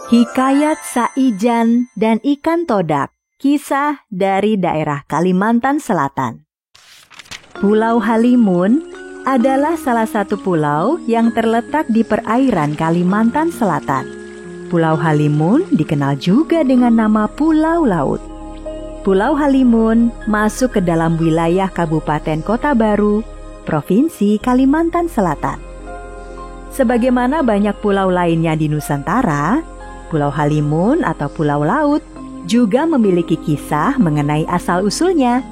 Hikayat Saijan dan Ikan Todak. Kisah dari daerah Kalimantan Selatan. Pulau Halimun adalah salah satu pulau yang terletak di perairan Kalimantan Selatan. Pulau Halimun dikenal juga dengan nama Pulau Laut. Pulau Halimun masuk ke dalam wilayah Kabupaten Kota Baru, Provinsi Kalimantan Selatan. Sebagaimana banyak pulau lainnya di Nusantara, Pulau Halimun atau Pulau Laut juga memiliki kisah mengenai asal-usulnya.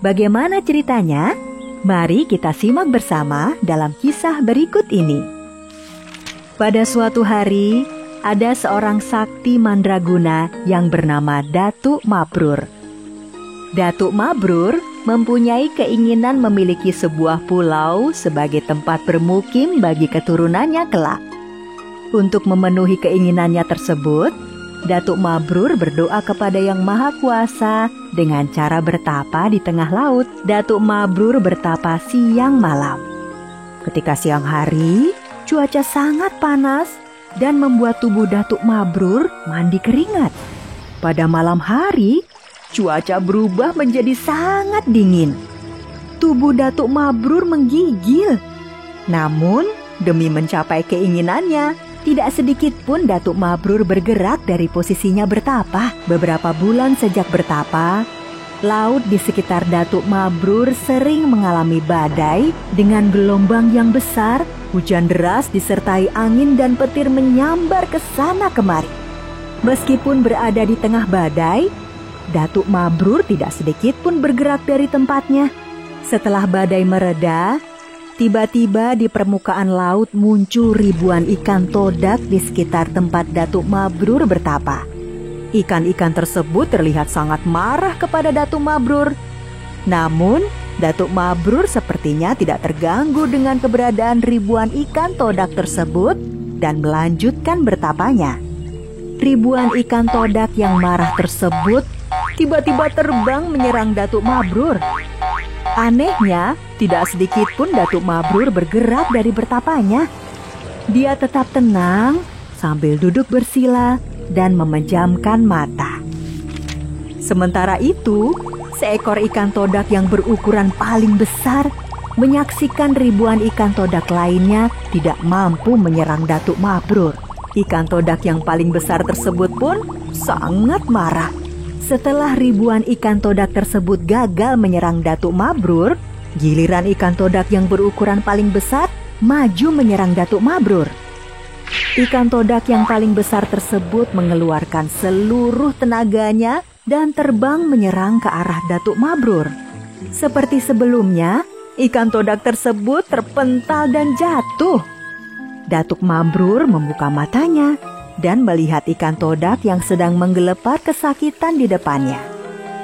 Bagaimana ceritanya? Mari kita simak bersama dalam kisah berikut ini. Pada suatu hari, ada seorang sakti mandraguna yang bernama Datuk Mabrur. Datuk Mabrur mempunyai keinginan memiliki sebuah pulau sebagai tempat bermukim bagi keturunannya kelak. Untuk memenuhi keinginannya tersebut, Datuk Mabrur berdoa kepada Yang Maha Kuasa dengan cara bertapa di tengah laut. Datuk Mabrur bertapa siang malam. Ketika siang hari, cuaca sangat panas dan membuat tubuh Datuk Mabrur mandi keringat. Pada malam hari, cuaca berubah menjadi sangat dingin. Tubuh Datuk Mabrur menggigil. Namun, demi mencapai keinginannya, tidak sedikit pun Datuk Mabrur bergerak dari posisinya bertapa. Beberapa bulan sejak bertapa, laut di sekitar Datuk Mabrur sering mengalami badai dengan gelombang yang besar, hujan deras disertai angin dan petir menyambar ke sana kemari. Meskipun berada di tengah badai, Datuk Mabrur tidak sedikit pun bergerak dari tempatnya. Setelah badai mereda, tiba-tiba di permukaan laut muncul ribuan ikan todak di sekitar tempat Datuk Mabrur bertapa. Ikan-ikan tersebut terlihat sangat marah kepada Datuk Mabrur. Namun, Datuk Mabrur sepertinya tidak terganggu dengan keberadaan ribuan ikan todak tersebut dan melanjutkan bertapanya. Ribuan ikan todak yang marah tersebut tiba-tiba terbang menyerang Datuk Mabrur. Anehnya, tidak sedikit pun Datuk Mabrur bergerak dari bertapanya. Dia tetap tenang sambil duduk bersila dan memejamkan mata. Sementara itu, seekor ikan todak yang berukuran paling besar menyaksikan ribuan ikan todak lainnya tidak mampu menyerang Datuk Mabrur. Ikan todak yang paling besar tersebut pun sangat marah. Setelah ribuan ikan todak tersebut gagal menyerang Datuk Mabrur, giliran ikan todak yang berukuran paling besar maju menyerang Datuk Mabrur. Ikan todak yang paling besar tersebut mengeluarkan seluruh tenaganya dan terbang menyerang ke arah Datuk Mabrur. Seperti sebelumnya, ikan todak tersebut terpental dan jatuh. Datuk Mabrur membuka matanya dan melihat ikan todak yang sedang menggelepar kesakitan di depannya.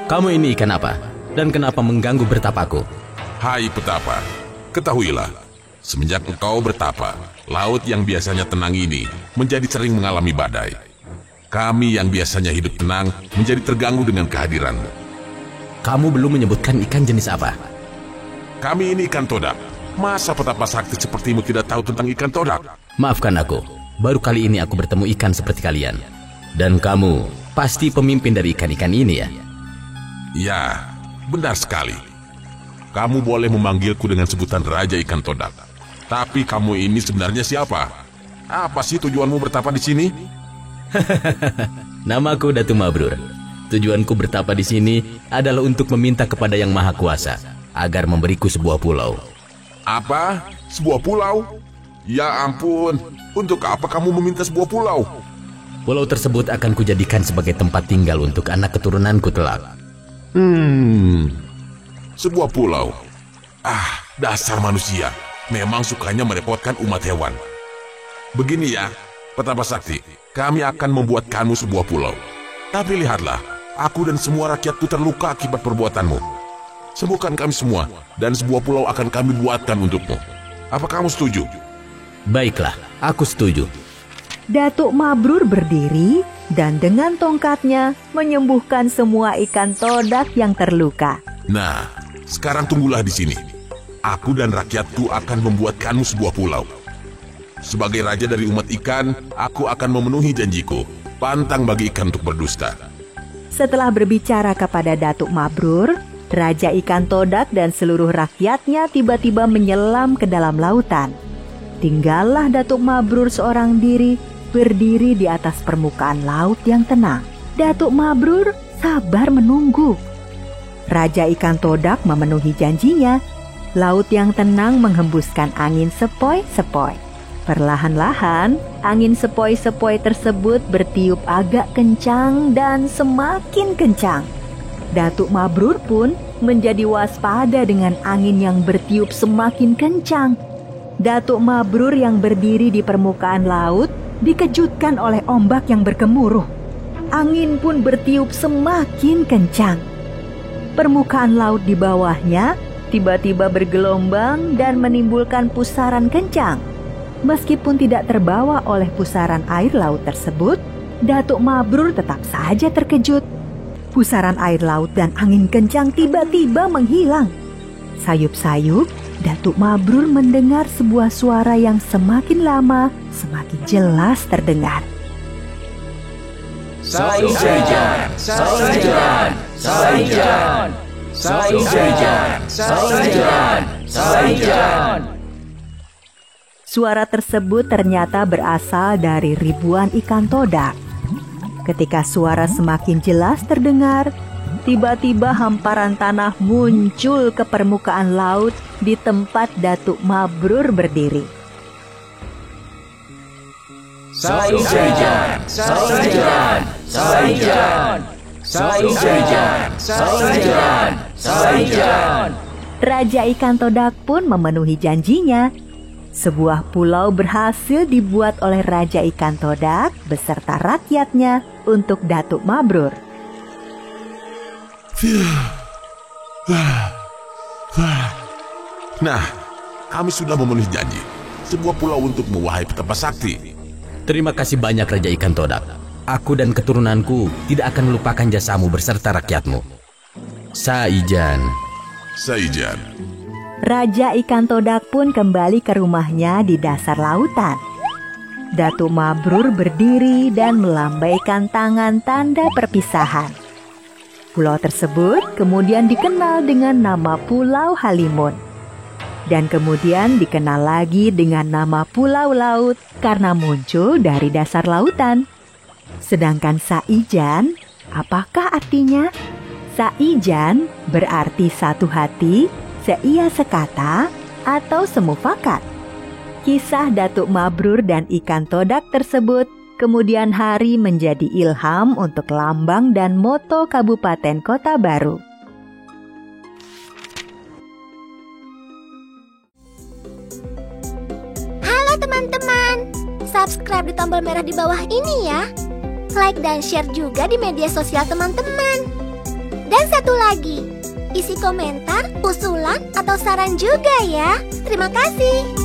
Kamu ini ikan apa? Dan kenapa mengganggu bertapaku? Hai petapa, ketahuilah, semenjak engkau bertapa, laut yang biasanya tenang ini menjadi sering mengalami badai. Kami yang biasanya hidup tenang menjadi terganggu dengan kehadiranmu. Kamu belum menyebutkan ikan jenis apa? Kami ini ikan todak. Masa petapa sakti sepertimu tidak tahu tentang ikan todak? Maafkan aku, baru kali ini aku bertemu ikan seperti kalian. Dan kamu pasti pemimpin dari ikan-ikan ini ya? Ya, benar sekali. Kamu boleh memanggilku dengan sebutan Raja Ikan Todak. Tapi kamu ini sebenarnya siapa? Apa sih tujuanmu bertapa di sini? Namaku Datuk Mabrur. Tujuanku bertapa di sini adalah untuk meminta kepada Yang Maha Kuasa agar memberiku sebuah pulau. Apa? Sebuah pulau? Ya ampun, untuk apa kamu meminta sebuah pulau? Pulau tersebut akan kujadikan sebagai tempat tinggal untuk anak keturunanku kelak. Sebuah pulau. Dasar manusia. Memang sukanya merepotkan umat hewan. Begini ya, petapa sakti, kami akan membuatkanmu sebuah pulau. Tapi lihatlah, aku dan semua rakyatku terluka akibat perbuatanmu. Sembuhkan kami semua, dan sebuah pulau akan kami buatkan untukmu. Apa kamu setuju? Baiklah, aku setuju. Datuk Mabrur berdiri dan dengan tongkatnya menyembuhkan semua ikan todak yang terluka. Nah, sekarang tunggulah di sini. Aku dan rakyatku akan membuatkanmu sebuah pulau. Sebagai raja dari umat ikan, aku akan memenuhi janjiku. Pantang bagi ikan untuk berdusta. Setelah berbicara kepada Datuk Mabrur, Raja Ikan Todak dan seluruh rakyatnya tiba-tiba menyelam ke dalam lautan. Tinggallah Datuk Mabrur seorang diri, berdiri di atas permukaan laut yang tenang. Datuk Mabrur sabar menunggu. Raja Ikan Todak memenuhi janjinya. Laut yang tenang menghembuskan angin sepoi-sepoi. Perlahan-lahan, angin sepoi-sepoi tersebut bertiup agak kencang dan semakin kencang. Datuk Mabrur pun menjadi waspada dengan angin yang bertiup semakin kencang. Datuk Mabrur yang berdiri di permukaan laut dikejutkan oleh ombak yang bergemuruh. Angin pun bertiup semakin kencang. Permukaan laut di bawahnya tiba-tiba bergelombang dan menimbulkan pusaran kencang. Meskipun tidak terbawa oleh pusaran air laut tersebut, Datuk Mabrur tetap saja terkejut. Pusaran air laut dan angin kencang tiba-tiba menghilang. Sayup-sayup, Datuk Mabrur mendengar sebuah suara yang semakin lama semakin jelas terdengar. Saijan, Saijan, Saijan, Saijan, Saijan, Saijan. Suara tersebut ternyata berasal dari ribuan ikan todak. Ketika suara semakin jelas terdengar, tiba-tiba hamparan tanah muncul ke permukaan laut di tempat Datuk Mabrur berdiri. Saijan, Saijan, Saijan, Saijan, Saijan, Saijan. Raja Ikan Todak pun memenuhi janjinya. Sebuah pulau berhasil dibuat oleh Raja Ikan Todak beserta rakyatnya untuk Datuk Mabrur. Nah, kami sudah memenuhi janji. Sebuah pulau untukmu, wahai Petapa Sakti. Terima kasih banyak Raja Ikan Todak. Aku dan keturunanku tidak akan melupakan jasamu beserta rakyatmu. Saijan. Saijan. Raja Ikan Todak pun kembali ke rumahnya di dasar lautan. Datuk Mabrur berdiri dan melambaikan tangan tanda perpisahan. Pulau tersebut kemudian dikenal dengan nama Pulau Halimun. Dan kemudian dikenal lagi dengan nama Pulau Laut karena muncul dari dasar lautan. Sedangkan Saijan, apakah artinya? Saijan berarti satu hati, seia sekata, atau semufakat. Kisah Datuk Mabrur dan Ikan Todak tersebut kemudian hari menjadi ilham untuk lambang dan moto Kabupaten Kota Baru. Halo teman-teman, subscribe di tombol merah di bawah ini ya. Like dan share juga di media sosial teman-teman. Dan satu lagi, isi komentar, usulan, atau saran juga ya. Terima kasih.